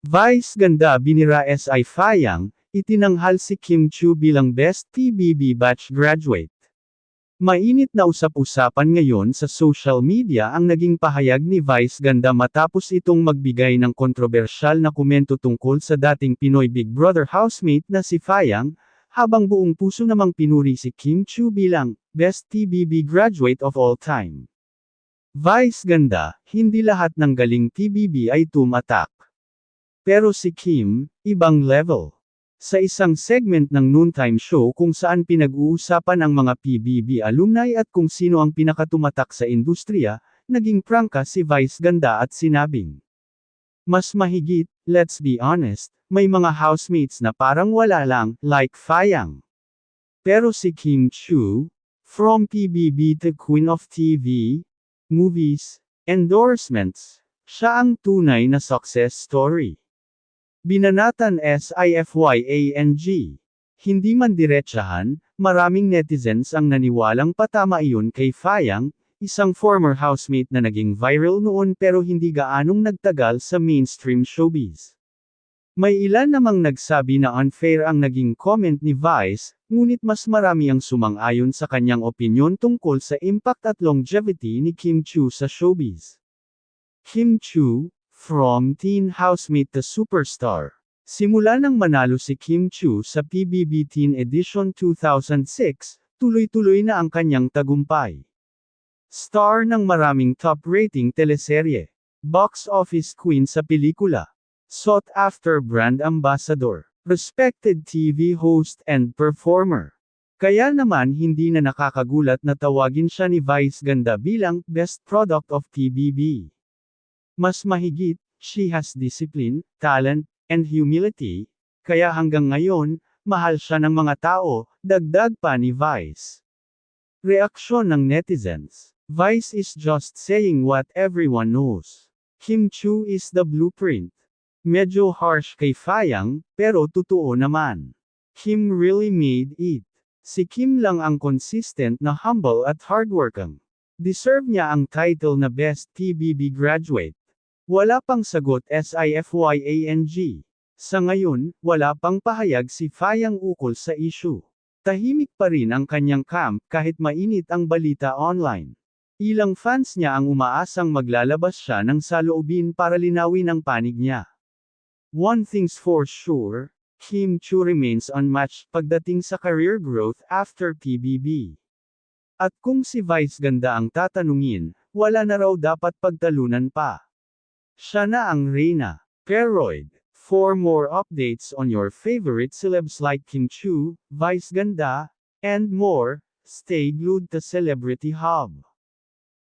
Vice ganda binira SI Fayang, itinanghal si Kim Chu bilang Best PBB Batch Graduate. Mainit na usap-usapan ngayon sa social media ang naging pahayag ni Vice ganda matapos itong magbigay ng kontrobersyal na komento tungkol sa dating Pinoy Big Brother housemate na si Fayang, habang buong puso namang pinuri si Kim Chu bilang Best PBB Graduate of All Time. Vice ganda, hindi lahat ng galing PBB ay tumatak. Pero si Kim, ibang level. Sa isang segment ng noontime show kung saan pinag-uusapan ang mga PBB alumni at kung sino ang pinakatumatak sa industriya, naging prangka si Vice ganda at sinabing, mas mahigit, let's be honest, may mga housemates na parang wala lang, like Fayang. Pero si Kim Chu, from PBB to Queen of TV, movies, endorsements, siya ang tunay na success story. Binanatan SIFYANG. Hindi man diretsahan, maraming netizens ang naniwalang patama iyon kay Fayang, isang former housemate na naging viral noon pero hindi gaanong nagtagal sa mainstream showbiz. May ilan namang nagsabi na unfair ang naging comment ni Vice, ngunit mas marami ang sumang-ayon sa kanyang opinyon tungkol sa impact at longevity ni Kim Chu sa showbiz. Kim Chu, from teen housemate to superstar. Simula nang manalo si Kim Chu sa PBB Teen Edition 2006, tuloy-tuloy na ang kanyang tagumpay. Star ng maraming top-rating teleserye. Box office queen sa pelikula. Sought-after brand ambassador. Respected TV host and performer. Kaya naman hindi na nakakagulat na tawagin siya ni Vice ganda bilang Best Product of PBB. Mas mahigit, she has discipline, talent, and humility, kaya hanggang ngayon, mahal siya ng mga tao, dagdag pa ni Vice. Reaksyon ng netizens. Vice is just saying what everyone knows. Kim Chu is the blueprint. Medyo harsh kay Fayang, pero totoo naman. Kim really made it. Si Kim lang ang consistent na humble at hardworking. Deserve niya ang title na Best PBB Graduate. Wala pang sagot SIFYANG. Sa ngayon, wala pang pahayag si Fayang ukol sa issue. Tahimik pa rin ang kanyang camp kahit mainit ang balita online. Ilang fans niya ang umaasang maglalabas siya ng saloobin para linawin ang panig niya. One thing's for sure, Kim Chu remains unmatched pagdating sa career growth after PBB. At kung si Vice ganda ang tatanungin, wala na raw dapat pagtalunan pa. Siya na ang reyna. Peroid. For more updates on your favorite celebs like Kim Chu, Vice ganda, and more, stay glued to Celebrity Hub.